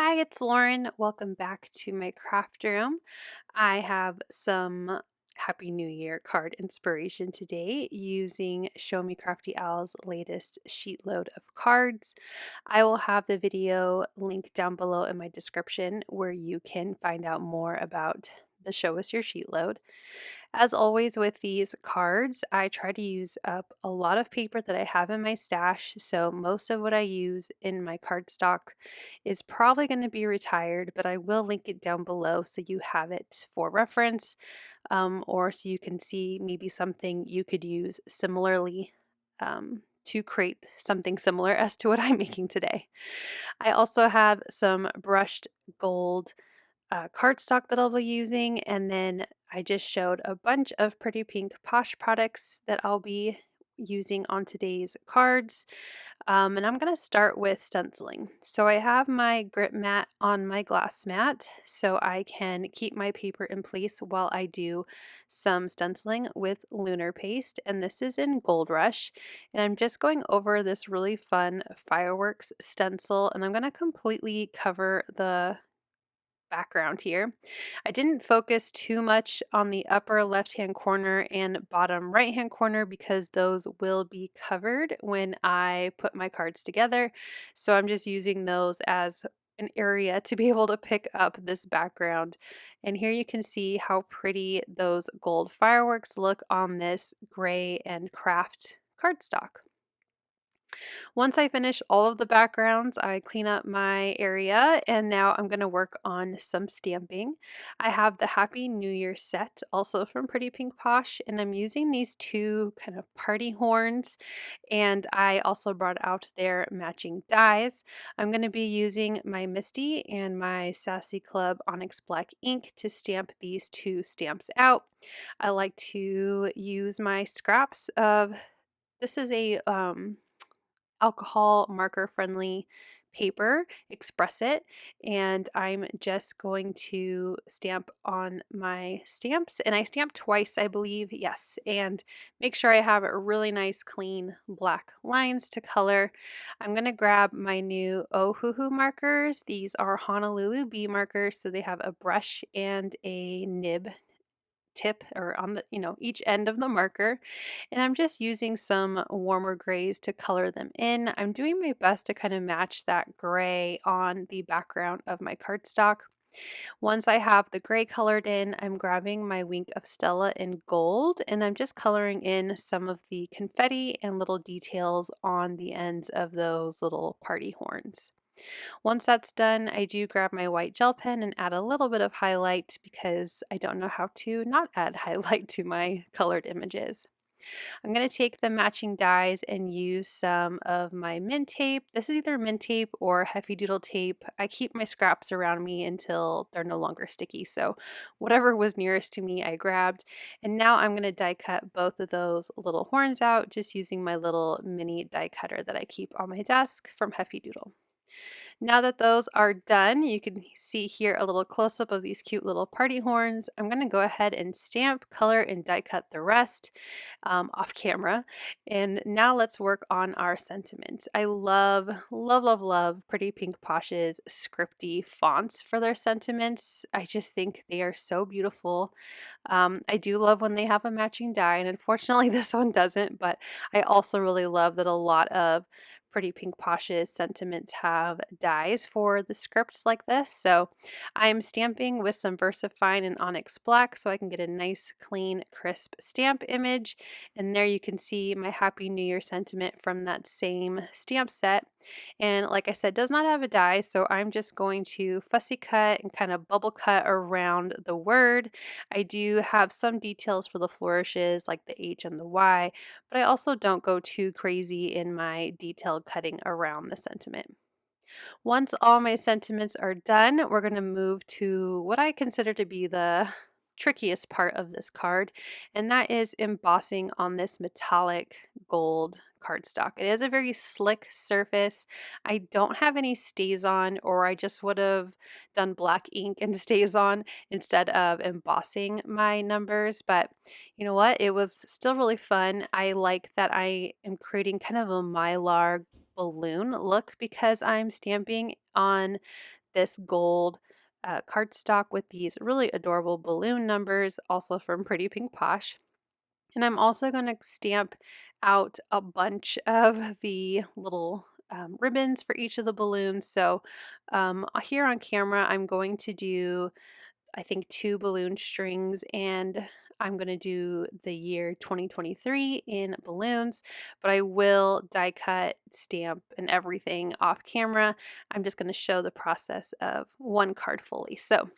Hi, it's Lauren. Welcome back to my craft room. I have some Happy New Year card inspiration today using Show Me Crafty Owl's latest sheet load of cards. I will have the video linked down below in my description where you can find out more about the Show Us Your Sheet Load. As always with these cards, I try to use up a lot of paper that I have in my stash, so most of what I use in my cardstock is probably going to be retired, but I will link it down below so you have it for reference, or so you can see maybe something you could use similarly to create something similar as to what I'm making today. I also have some brushed gold cardstock that I'll be using, and then I just showed a bunch of pretty pink Posh products that I'll be using on today's cards. And I'm going to start with stenciling. So I have my grip mat on my glass mat so I can keep my paper in place while I do some stenciling with Lunar paste, and this is in Gold Rush, and I'm just going over this really fun fireworks stencil, and I'm going to completely cover the background here. I didn't focus too much on the upper left hand corner and bottom right hand corner because those will be covered when I put my cards together. So I'm just using those as an area to be able to pick up this background. And here you can see how pretty those gold fireworks look on this gray and craft cardstock. Once I finish all of the backgrounds, I clean up my area, and now I'm going to work on some stamping. I have the Happy New Year set, also from Pretty Pink Posh, and I'm using these two kind of party horns, and I also brought out their matching dies. I'm going to be using my Misty and my Sassy Club Onyx Black ink to stamp these two stamps out. I like to use my scraps of, this is a alcohol marker friendly paper, Express It, and I'm just going to stamp on my stamps, and I stamp twice, I believe, yes, and make sure I have really nice clean black lines to color. I'm going to grab my new Ohuhu markers. These are Honolulu bee markers, so they have a brush and a nib tip, or on the each end of the marker, and I'm just using some warmer grays to color them in. I'm doing my best to kind of match that gray on the background of my cardstock. Once I have the gray colored in, I'm grabbing my wink of Stella in gold, and I'm just coloring in some of the confetti and little details on the ends of those little party horns. Once that's done, I do grab my white gel pen and add a little bit of highlight because I don't know how to not add highlight to my colored images. I'm going to take the matching dies and use some of my mint tape. This is either mint tape or Heavy Doodle tape. I keep my scraps around me until they're no longer sticky, so whatever was nearest to me I grabbed. And now I'm going to die cut both of those little horns out just using my little mini die cutter that I keep on my desk from Heavy Doodle. Now that those are done, you can see here a little close-up of these cute little party horns. I'm going to go ahead and stamp, color, and die cut the rest off camera. And now let's work on our sentiment. I love, love, love, love Pretty Pink Posh's scripty fonts for their sentiments. I just think they are so beautiful. I do love when they have a matching die, and unfortunately this one doesn't, but I also really love that a lot of Pretty Pink Posh's sentiments have dies for the scripts like this. So I'm stamping with some VersaFine and Onyx Black so I can get a nice, clean, crisp stamp image. And there you can see my Happy New Year sentiment from that same stamp set. And like I said, does not have a die, so I'm just going to fussy cut and kind of bubble cut around the word. I do have some details for the flourishes like the H and the Y, but I also don't go too crazy in my detailed cutting around the sentiment. Once all my sentiments are done, we're going to move to what I consider to be the trickiest part of this card, and that is embossing on this metallic gold cardstock. It is a very slick surface. I don't have any stays on, or I just would have done black ink and stays on instead of embossing my numbers, but you know what? It was still really fun. I like that I am creating kind of a mylar balloon look because I'm stamping on this gold cardstock with these really adorable balloon numbers, also from Pretty Pink Posh. And I'm also going to stamp out a bunch of the little ribbons for each of the balloons. So here on camera, I'm going to do, I think, 2 balloon strings, and I'm going to do the year 2023 in balloons, but I will die cut, stamp, and everything off camera. I'm just going to show the process of one card fully. So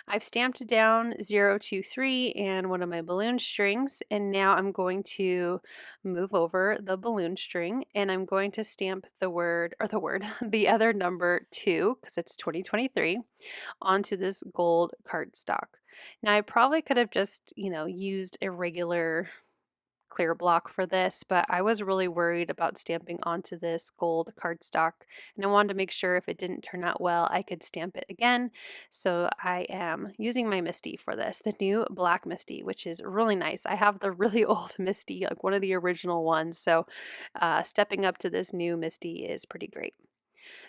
I've stamped down 0, 2, 3 and one of my balloon strings, and now I'm going to move over the balloon string and I'm going to stamp the other number 2, because it's 2023, onto this gold cardstock. Now I probably could have just, used a regular clear block for this, but I was really worried about stamping onto this gold cardstock, and I wanted to make sure if it didn't turn out well, I could stamp it again. So I am using my Misty for this, the new black Misty, which is really nice. I have the really old Misty, like one of the original ones, so stepping up to this new Misty is pretty great.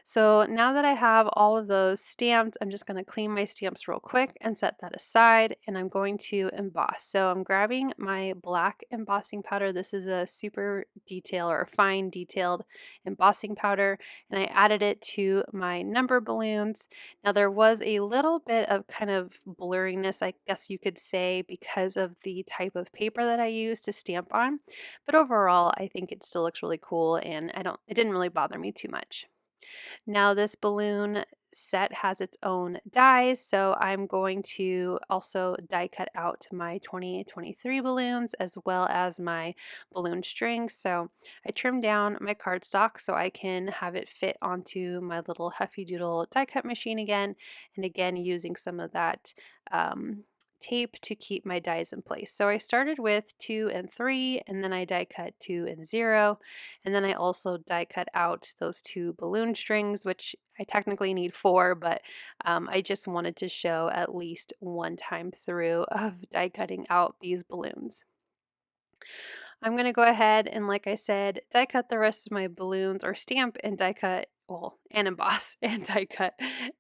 So now that I have all of those stamped, I'm just going to clean my stamps real quick and set that aside, and I'm going to emboss. So I'm grabbing my black embossing powder. This is a super detail or fine detailed embossing powder, and I added it to my number balloons. Now there was a little bit of kind of blurriness, I guess you could say, because of the type of paper that I used to stamp on, but overall I think it still looks really cool, and it didn't really bother me too much. Now this balloon set has its own dies, so I'm going to also die cut out my 2023 balloons as well as my balloon strings. So I trimmed down my cardstock so I can have it fit onto my little Huffy Doodle die cut machine again, and again using some of that tape to keep my dies in place. So I started with 2 and 3, and then I die cut 2 and 0, and then I also die cut out those 2 balloon strings, which I technically need 4, but I just wanted to show at least one time through of die cutting out these balloons. I'm going to go ahead and, like I said, die cut the rest of my balloons, or stamp and die cut, well, and emboss and die cut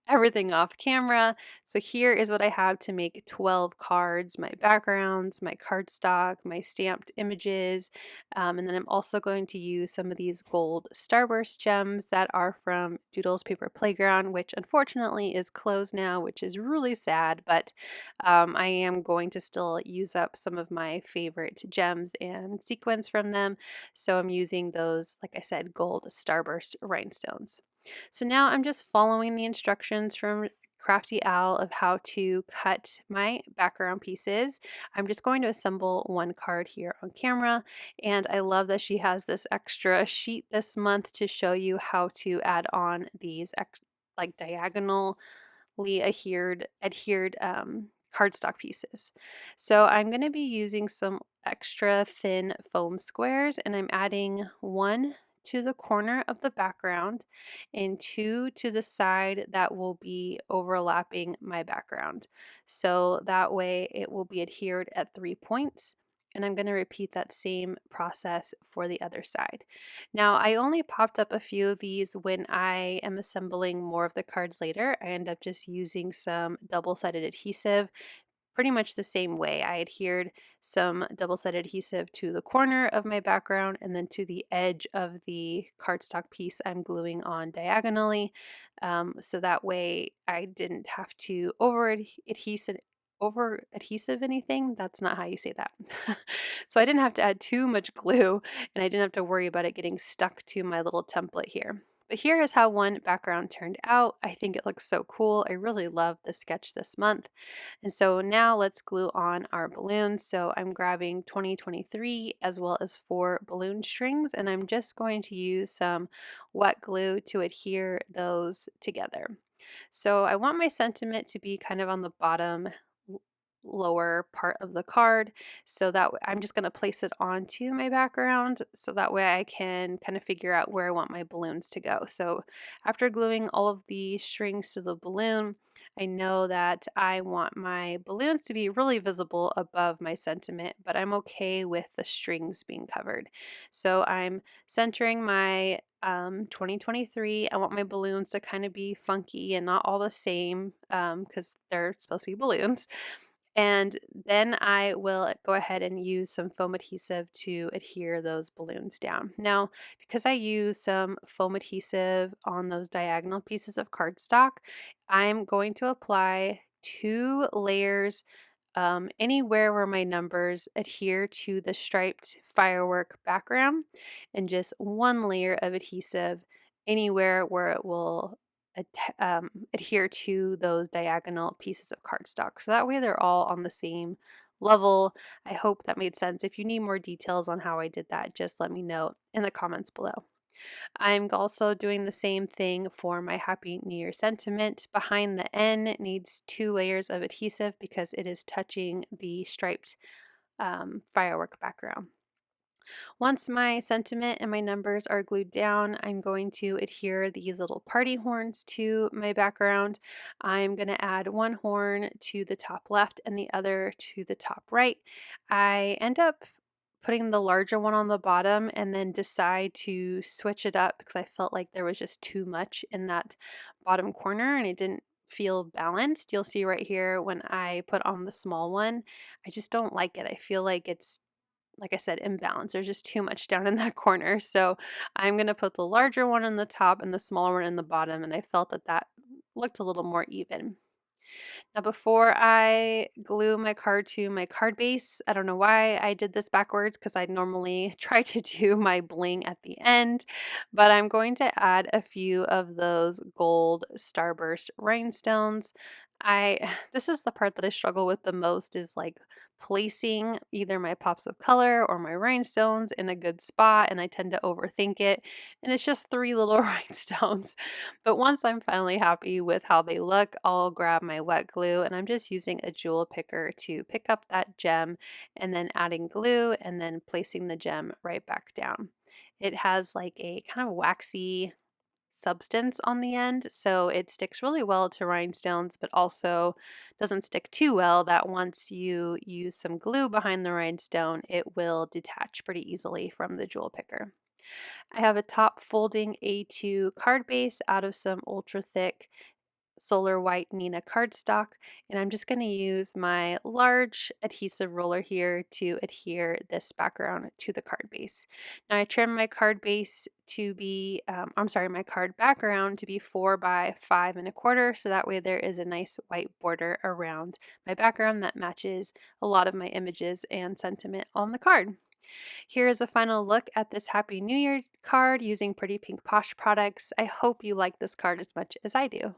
everything off camera. So here is what I have to make 12 cards: my backgrounds, my cardstock, my stamped images, and then I'm also going to use some of these gold Starburst gems that are from Doodles Paper Playground, which unfortunately is closed now, which is really sad, but I am going to still use up some of my favorite gems and sequins from them. So I'm using those, like I said, gold Starburst rhinestones. So now I'm just following the instructions from Crafty Owl of how to cut my background pieces. I'm just going to assemble one card here on camera, and I love that she has this extra sheet this month to show you how to add on these like diagonally adhered cardstock pieces. So I'm going to be using some extra thin foam squares, and I'm adding 1 to the corner of the background and 2 to the side that will be overlapping my background. So that way it will be adhered at 3 points. And I'm going to repeat that same process for the other side. Now, I only popped up a few of these when I am assembling more of the cards later. I end up just using some double-sided adhesive pretty much the same way. I adhered some double-sided adhesive to the corner of my background, and then to the edge of the cardstock piece I'm gluing on diagonally. So that way I didn't have to over adhesive anything. That's not how you say that. So I didn't have to add too much glue, and I didn't have to worry about it getting stuck to my little template here. But here is how one background turned out. I think it looks so cool. I really love the sketch this month. And so now let's glue on our balloons. So I'm grabbing 2023 as well as 4 balloon strings, and I'm just going to use some wet glue to adhere those together. So I want my sentiment to be kind of on the bottom lower part of the card, so that I'm just going to place it onto my background so that way I can kind of figure out where I want my balloons to go. So after gluing all of the strings to the balloon, I know that I want my balloons to be really visible above my sentiment, but I'm okay with the strings being covered. So I'm centering my 2023. I want my balloons to kind of be funky and not all the same because they're supposed to be balloons. And then I will go ahead and use some foam adhesive to adhere those balloons down. Now, because I use some foam adhesive on those diagonal pieces of cardstock, I'm going to apply 2 layers anywhere where my numbers adhere to the striped firework background, and just 1 layer of adhesive anywhere where it will adhere to those diagonal pieces of cardstock. So that way they're all on the same level. I hope that made sense. If you need more details on how I did that, just let me know in the comments below. I'm also doing the same thing for my Happy New Year sentiment. Behind the N, it needs 2 layers of adhesive because it is touching the striped firework background. Once my sentiment and my numbers are glued down, I'm going to adhere these little party horns to my background. I'm going to add 1 horn to the top left and the other to the top right. I end up putting the larger one on the bottom and then decide to switch it up because I felt like there was just too much in that bottom corner and it didn't feel balanced. You'll see right here when I put on the small one, I just don't like it. I feel like it's, like I said, imbalanced. There's just too much down in that corner. So I'm going to put the larger one on the top and the smaller one in the bottom, and I felt that that looked a little more even. Now, before I glue my card to my card base, I don't know why I did this backwards because I normally try to do my bling at the end, but I'm going to add a few of those gold starburst rhinestones. This is the part that I struggle with the most, is like placing either my pops of color or my rhinestones in a good spot, and I tend to overthink it, and it's just 3 little rhinestones. But once I'm finally happy with how they look, I'll grab my wet glue, and I'm just using a jewel picker to pick up that gem and then adding glue and then placing the gem right back down. It has like a kind of waxy substance on the end, so it sticks really well to rhinestones, but also doesn't stick too well that once you use some glue behind the rhinestone, it will detach pretty easily from the jewel picker. I have a top folding A2 card base out of some ultra thick Solar White Nina cardstock, and I'm just going to use my large adhesive roller here to adhere this background to the card base. Now I trimmed my card base to be, my card background to be 4 by 5 1/4, so that way there is a nice white border around my background that matches a lot of my images and sentiment on the card. Here is a final look at this Happy New Year card using Pretty Pink Posh products. I hope you like this card as much as I do.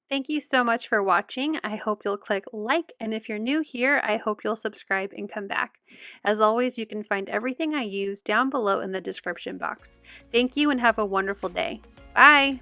Thank you so much for watching. I hope you'll click like, and if you're new here, I hope you'll subscribe and come back. As always, you can find everything I use down below in the description box. Thank you and have a wonderful day. Bye!